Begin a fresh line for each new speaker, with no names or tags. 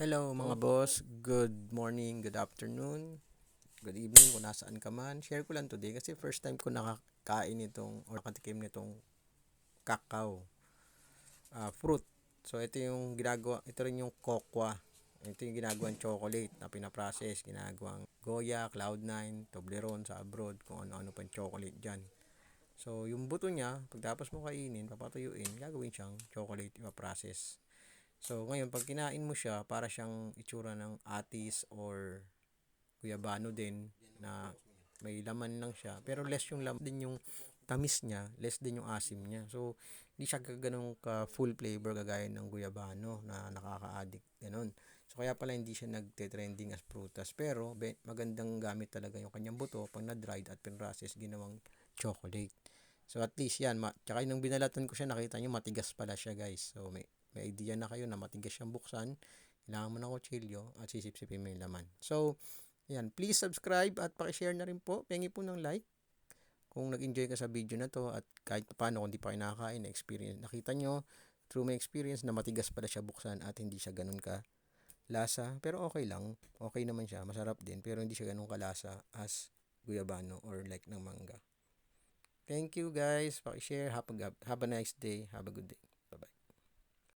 Hello mga boss, good morning, good afternoon, good evening kung nasaan ka man. Share ko lang today kasi first time ko nakakain itong or nakatikim nitong cacao fruit. So ito yung ginagawa, ito rin yung cocoa. Ito yung ginagawang chocolate na pinaprocess, ginagawang Goya, Cloud9, Toblerone sa abroad, kung ano-ano pang chocolate dyan. So yung buto niya, pagtapos mo kainin, papatuyuin, gagawin siyang chocolate, ipaprocess. So, ngayon, pag kinain mo siya, para siyang itsura ng atis or guyabano din na may laman lang siya. Pero less yung laman din yung tamis niya, less din yung asim niya. So, hindi siya ganun ka full flavor kagaya ng guyabano na nakaka-addict. Ganun. So, kaya pala hindi siya nagte-trending as prutas. Pero, magandang gamit talaga yung kanyang buto pag na-dried at pinrocess, ginawang chocolate. So, at least yan. Tsaka nung binalatan ko siya, nakita nyo matigas pala siya guys. So, may idea na kayo na matigas siyang buksan. Kailangan mo ng kutsilyo at sisipsipin mo yung laman. So, yan. Please subscribe at pakishare na rin po. Pengi po ng like kung nag-enjoy ka sa video na to at kahit paano kung di pa kayo nakakain, experience. Nakita nyo through my experience na matigas pala siya buksan at hindi siya ganun ka lasa. Pero okay lang. Okay naman siya. Masarap din. Pero hindi siya ganun kalasa as guyabano or like ng mangga. Thank you guys. Pakishare. Have a nice day. Have a good day.